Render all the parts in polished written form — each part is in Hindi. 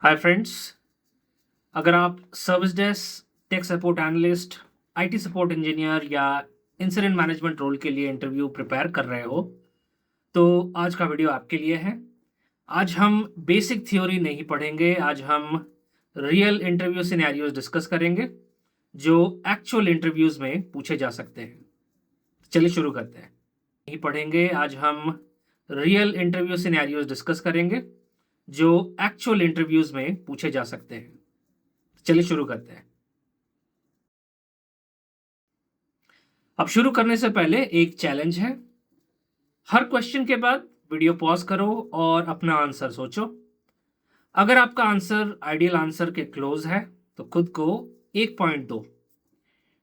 हाय फ्रेंड्स। अगर आप service desk, tech support analyst, IT support engineer या इंसिडेंट मैनेजमेंट रोल के लिए इंटरव्यू प्रिपेयर कर रहे हो तो आज का वीडियो आपके लिए है। आज हम बेसिक थ्योरी नहीं पढ़ेंगे, आज हम रियल इंटरव्यू सिनेरियोज डिस्कस करेंगे जो एक्चुअल इंटरव्यूज में पूछे जा सकते हैं। चलिए शुरू करते हैं। नहीं पढ़ेंगे, आज हम रियल इंटरव्यू सिनेरियोज डिस्कस करेंगे जो एक्चुअल इंटरव्यूज में पूछे जा सकते हैं। चलिए शुरू करते हैं। अब शुरू करने से पहले एक चैलेंज है। हर क्वेश्चन के बाद वीडियो पॉज करो और अपना आंसर सोचो। अगर आपका आंसर आइडियल आंसर के क्लोज है तो खुद को 1 पॉइंट दो।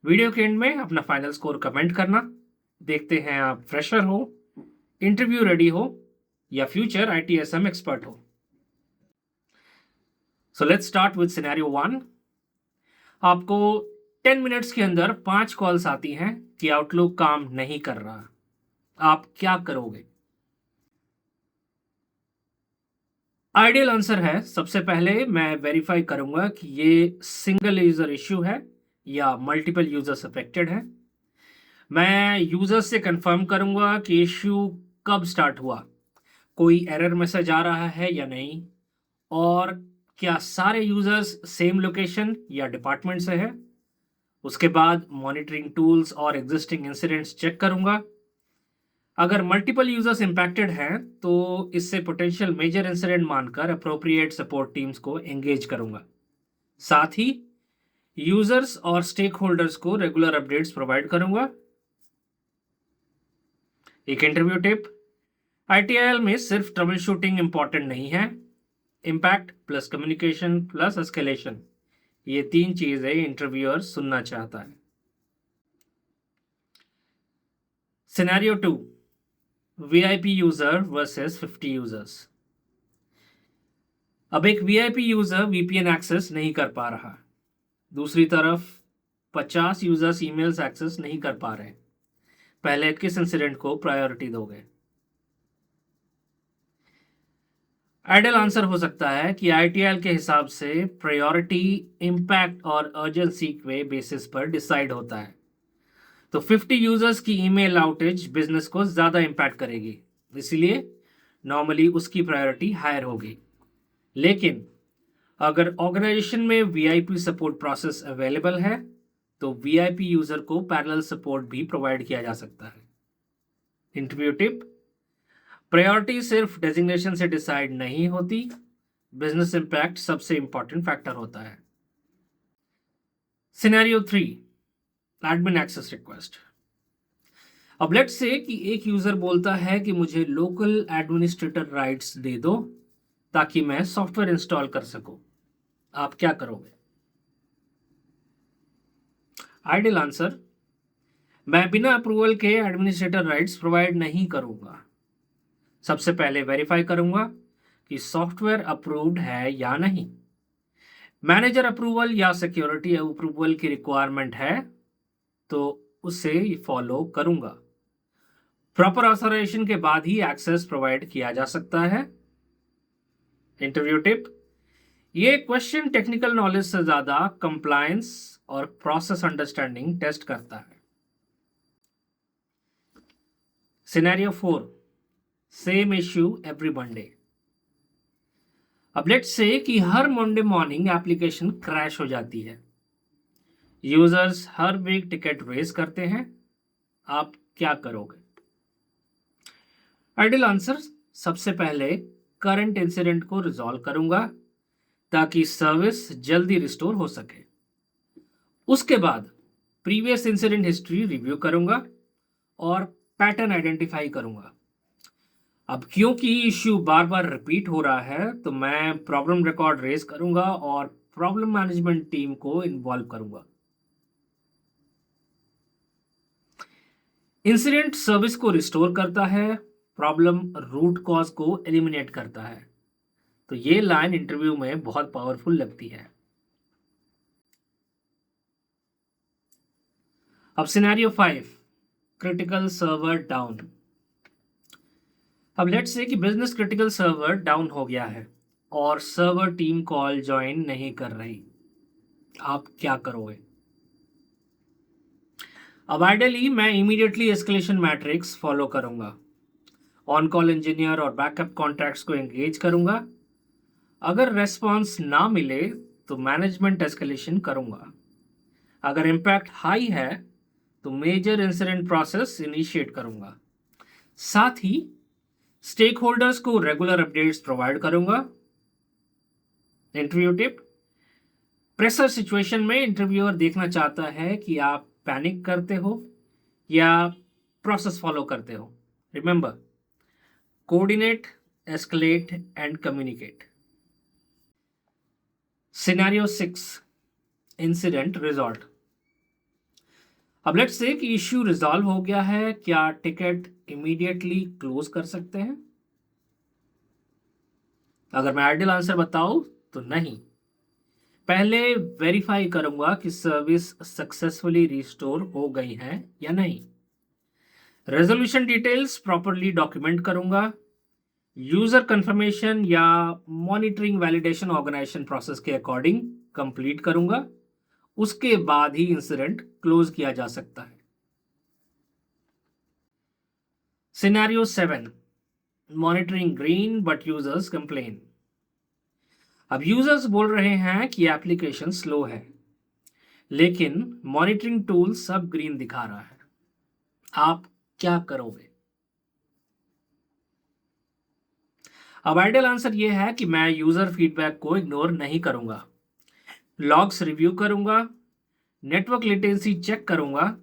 वीडियो के एंड में अपना फाइनल स्कोर कमेंट करना। देखते हैं आप फ्रेशर हो, इंटरव्यू रेडी हो या फ्यूचर ITSM एक्सपर्ट हो। So let's start with scenario 1। आपको 10 मिनट्स के अंदर 5 कॉल्स आती हैं कि आउटलुक काम नहीं कर रहा। आप क्या करोगे? आइडियल आंसर है, सबसे पहले मैं वेरीफाई करूंगा कि ये सिंगल यूजर इश्यू है या मल्टीपल यूजर्स अफेक्टेड है। मैं यूजर्स से कंफर्म करूंगा कि इश्यू कब स्टार्ट हुआ, कोई एरर मैसेज आ रहा है या नहीं, और क्या सारे यूजर्स सेम लोकेशन या डिपार्टमेंट से है। उसके बाद मॉनिटरिंग टूल्स और एग्जिस्टिंग इंसिडेंट्स चेक करूंगा। अगर मल्टीपल यूजर्स इंपैक्टेड हैं तो इससे पोटेंशियल मेजर इंसिडेंट मानकर अप्रोप्रिएट सपोर्ट टीम्स को एंगेज करूंगा। साथ ही यूजर्स और स्टेक होल्डर्स को रेगुलर अपडेट्स प्रोवाइड करूंगा। एक इंटरव्यू टिप, ITIL में सिर्फ ट्रबल शूटिंग इंपॉर्टेंट नहीं है, impact plus communication plus escalation, ये 3 चीजें इंटरव्यूअर सुनना चाहता है। Scenario 2, VIP user versus 50 users. अब एक VIP यूजर VPN एक्सेस नहीं कर पा रहा, दूसरी तरफ 50 यूजर्स ईमेल्स एक्सेस नहीं कर पा रहे। पहले किस इंसिडेंट को प्रायोरिटी दोगे? आइडियल आंसर हो सकता है कि ITIL के हिसाब से प्रायोरिटी इम्पैक्ट और अर्जेंसी के बेसिस पर डिसाइड होता है। तो 50 यूजर्स की ईमेल आउटेज बिजनेस को ज्यादा इम्पैक्ट करेगी, इसलिए नॉर्मली उसकी प्रायोरिटी हायर होगी। लेकिन अगर ऑर्गेनाइजेशन में VIP सपोर्ट प्रोसेस अवेलेबल है तो VIP यूजर को पैरेलल सपोर्ट भी प्रोवाइड किया जा सकता है। इंटरव्यू टिप, प्रायोरिटी सिर्फ डेजिग्नेशन से डिसाइड नहीं होती, बिजनेस इंपैक्ट सबसे इंपॉर्टेंट फैक्टर होता है। Scenario 3, admin access request. अब लेट्स से कि एक यूजर बोलता है कि मुझे लोकल एडमिनिस्ट्रेटर राइट्स दे दो ताकि मैं सॉफ्टवेयर इंस्टॉल कर सकूं। आप क्या करोगे? आइडियल आंसर, मैं बिना अप्रूवल के एडमिनिस्ट्रेटर राइट्स प्रोवाइड नहीं करूंगा। सबसे पहले वेरीफाई करूंगा कि सॉफ्टवेयर अप्रूव्ड है या नहीं। मैनेजर अप्रूवल या सिक्योरिटी अप्रूवल की रिक्वायरमेंट है तो उसे फॉलो करूंगा। प्रॉपर ऑथराइजेशन के बाद ही एक्सेस प्रोवाइड किया जा सकता है। इंटरव्यू टिप, ये क्वेश्चन टेक्निकल नॉलेज से ज्यादा कंप्लायंस और प्रोसेस अंडरस्टैंडिंग टेस्ट करता है। Scenario 4, same issue every Monday. अब लेट्स से कि हर मंडे मॉर्निंग एप्लीकेशन क्रैश हो जाती है, यूजर्स हर वीक टिकट रेज करते हैं। आप क्या करोगे? आइडियल आंसर, सबसे पहले करंट इंसिडेंट को रिजॉल्व करूंगा ताकि सर्विस जल्दी रिस्टोर हो सके। उसके बाद प्रीवियस इंसिडेंट हिस्ट्री रिव्यू करूंगा और पैटर्न आइडेंटिफाई करूंगा। अब क्योंकि इश्यू बार बार रिपीट हो रहा है तो मैं प्रॉब्लम रिकॉर्ड रेज करूंगा और प्रॉब्लम मैनेजमेंट टीम को इन्वॉल्व करूंगा। इंसिडेंट सर्विस को रिस्टोर करता है, प्रॉब्लम रूट कॉज को एलिमिनेट करता है। तो ये लाइन इंटरव्यू में बहुत पावरफुल लगती है। अब सिनेरियो 5, क्रिटिकल सर्वर डाउन। अब लेट्स से कि बिजनेस क्रिटिकल सर्वर डाउन हो गया है, और सर्वर टीम कॉल ज्वाइन नहीं कर रही, आप क्या करोगे? अब आइडियली मैं इमीडिएटली एस्केलेशन मैट्रिक्स फॉलो करूंगा, ऑन कॉल इंजीनियर और बैकअप कॉन्टैक्ट्स को एंगेज करूंगा। अगर रेस्पॉन्स ना मिले तो मैनेजमेंट एस्केलेशन करूंगा। अगर इम्पैक्ट हाई है तो मेजर इंसिडेंट प्रोसेस इनिशिएट करूंगा। साथ ही स्टेक होल्डर्स को रेगुलर अपडेट्स प्रोवाइड करूंगा। इंटरव्यू टिप: प्रेशर सिचुएशन में इंटरव्यूअर देखना चाहता है कि आप पैनिक करते हो या प्रोसेस फॉलो करते हो। Remember, coordinate, escalate and communicate. Scenario 6, incident resolve. अब लेट्स से कि इश्यू रिजॉल्व हो गया है, क्या टिकट इमीडिएटली क्लोज कर सकते हैं? अगर मैं आइडियल आंसर बताऊं तो नहीं। पहले वेरीफाई करूंगा कि सर्विस सक्सेसफुली रिस्टोर हो गई है या नहीं। रेजोल्यूशन डिटेल्स प्रॉपरली डॉक्यूमेंट करूंगा। यूजर कंफर्मेशन या मॉनिटरिंग वैलिडेशन ऑर्गेनाइजेशन प्रोसेस के अकॉर्डिंग कंप्लीट करूंगा। उसके बाद ही इंसिडेंट क्लोज किया जा सकता है। Scenario 7, monitoring green but users complain. अब यूजर्स बोल रहे हैं कि एप्लीकेशन स्लो है, लेकिन मॉनिटरिंग टूल सब ग्रीन दिखा रहा है, आप क्या करोगे? अब आइडियल आंसर यह है कि मैं यूजर फीडबैक को इग्नोर नहीं करूंगा। लॉग्स रिव्यू करूंगा, नेटवर्क लेटेंसी चेक करूंगा,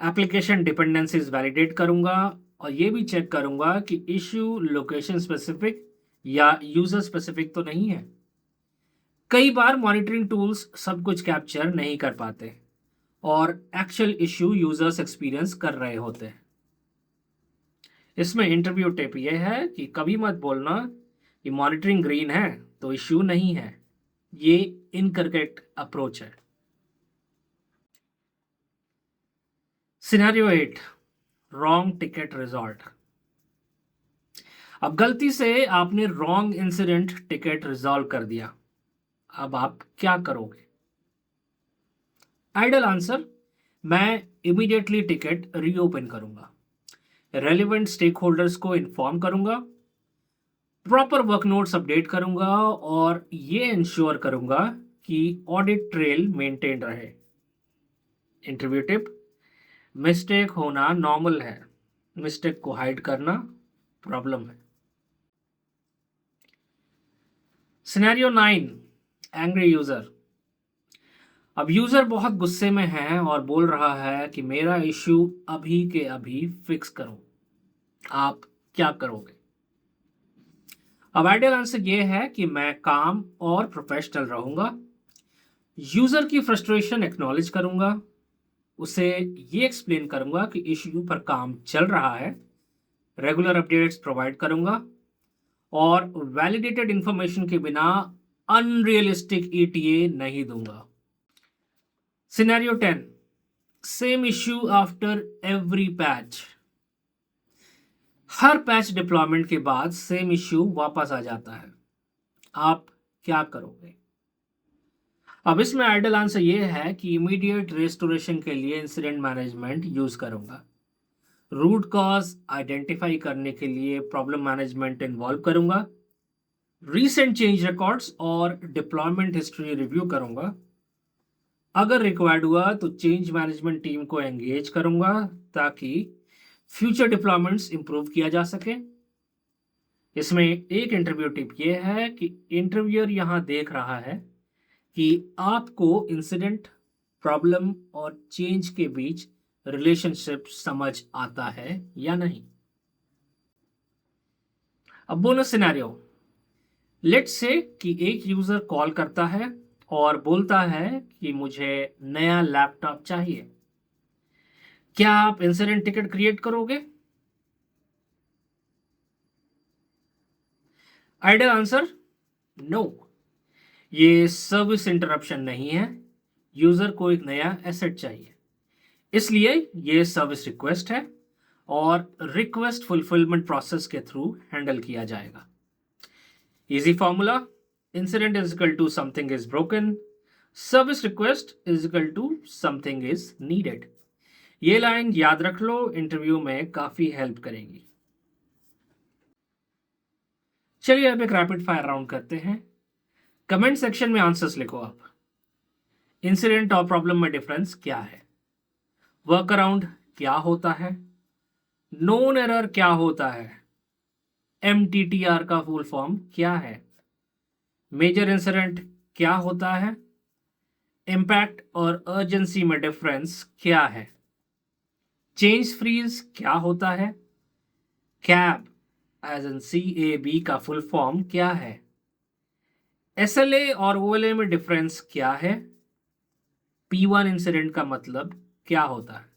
एप्लीकेशन डिपेंडेंसीज वैलिडेट करूंगा और यह भी चेक करूंगा कि इश्यू लोकेशन स्पेसिफिक या यूजर स्पेसिफिक तो नहीं है। कई बार मॉनिटरिंग टूल्स सब कुछ कैप्चर नहीं कर पाते और एक्चुअल इश्यू यूजर्स एक्सपीरियंस कर रहे होते हैं। इसमें इंटरव्यू टिप यह है कि कभी मत बोलना कि मॉनिटरिंग ग्रीन है तो इश्यू नहीं है। ये इनकरेक्ट अप्रोच है। Scenario 8, wrong ticket result. अब गलती से आपने रॉन्ग इंसिडेंट टिकट रिजॉल्व कर दिया, अब आप क्या करोगे? आइडियल आंसर, मैं इमीडिएटली टिकट रीओपन करूंगा, रेलिवेंट स्टेक होल्डर्स को इन्फॉर्म करूंगा, प्रॉपर वर्क नोट्स अपडेट करूंगा और ये इंश्योर करूंगा कि ऑडिट ट्रेल मेंटेन रहे। इंटरव्यू टिप: मिस्टेक होना नॉर्मल है, मिस्टेक को हाइड करना प्रॉब्लम है। Scenario 9, angry user. अब यूजर बहुत गुस्से में है और बोल रहा है कि मेरा इश्यू अभी के अभी फिक्स करो, आप क्या करोगे? अब आइडियल आंसर ये है कि मैं काम और प्रोफेशनल रहूंगा, यूजर की फ्रस्ट्रेशन एक्नॉलेज करूंगा, उसे ये एक्सप्लेन करूंगा कि इश्यू पर काम चल रहा है, रेगुलर अपडेट्स प्रोवाइड करूंगा और वैलिडेटेड इंफॉर्मेशन के बिना अनरियलिस्टिक ईटीए नहीं दूंगा। Scenario 10, same issue after every patch. हर पैच डिप्लॉयमेंट के बाद सेम इश्यू वापस आ जाता है, आप क्या करोगे? अब इसमें आइडियल आंसर ये है कि इमीडिएट रेस्टोरेशन के लिए इंसिडेंट मैनेजमेंट यूज करूंगा, रूट कॉज आइडेंटिफाई करने के लिए प्रॉब्लम मैनेजमेंट इन्वॉल्व करूंगा, रीसेंट चेंज रिकॉर्ड्स और डिप्लॉयमेंट हिस्ट्री रिव्यू करूंगा। अगर रिक्वायर्ड हुआ तो चेंज मैनेजमेंट टीम को एंगेज करूंगा ताकि फ्यूचर डिप्लॉयमेंट्स इंप्रूव किया जा सके। इसमें एक इंटरव्यू टिप ये है कि इंटरव्यूअर यहां देख रहा है कि आपको इंसिडेंट, प्रॉब्लम और चेंज के बीच रिलेशनशिप समझ आता है या नहीं। अब बोनस सिनेरियो, लेट्स से कि एक यूजर कॉल करता है और बोलता है कि मुझे नया लैपटॉप चाहिए, क्या आप इंसिडेंट टिकट क्रिएट करोगे? Ideal answer, no. ये सर्विस इंटरप्शन नहीं है, यूजर को एक नया एसेट चाहिए, इसलिए ये सर्विस रिक्वेस्ट है और रिक्वेस्ट फुलफिलमेंट प्रोसेस के थ्रू हैंडल किया जाएगा। Easy formula, incident is equal to something is broken, service request is equal to something is needed. ये लाइन याद रख लो, इंटरव्यू में काफी हेल्प करेगी। चलिए अब एक रैपिड फायर राउंड करते हैं। कमेंट सेक्शन में आंसर्स लिखो आप। इंसिडेंट और प्रॉब्लम में डिफरेंस क्या है? वर्क अराउंड क्या होता है? नोन एरर क्या होता है? MTTR का फुल फॉर्म क्या है? मेजर इंसिडेंट क्या होता है? इम्पैक्ट और अर्जेंसी में डिफरेंस क्या है? चेंज फ्रीज क्या होता है? कैब एज इन CAB का फुल फॉर्म क्या है? SLA और OLA में डिफरेंस क्या है? P1 इंसिडेंट का मतलब क्या होता है?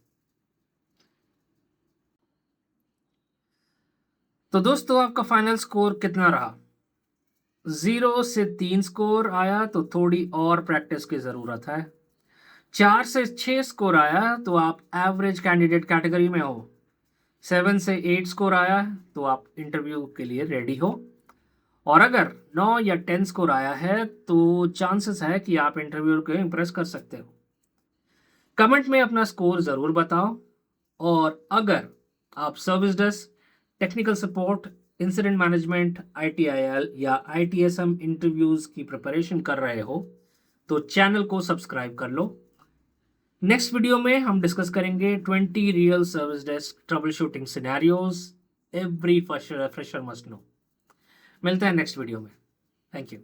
तो दोस्तों आपका फाइनल स्कोर कितना रहा? 0 से 3 स्कोर आया तो थोड़ी और प्रैक्टिस की जरूरत है। 4 से 6 स्कोर आया तो आप एवरेज कैंडिडेट कैटेगरी में हो। 7 से 8 स्कोर आया तो आप इंटरव्यू के लिए रेडी हो। और अगर 9 या 10 स्कोर आया है तो चांसेस है कि आप इंटरव्यू को इंप्रेस कर सकते हो। कमेंट में अपना स्कोर ज़रूर बताओ। और अगर आप service desk, technical support, incident management, ITIL या ITSM इंटरव्यूज़ की प्रिपरेशन कर रहे हो तो चैनल को सब्सक्राइब कर लो। नेक्स्ट वीडियो में हम डिस्कस करेंगे 20 real service desk trouble shooting scenarios every fresher must know. मिलते हैं नेक्स्ट वीडियो में। Thank you.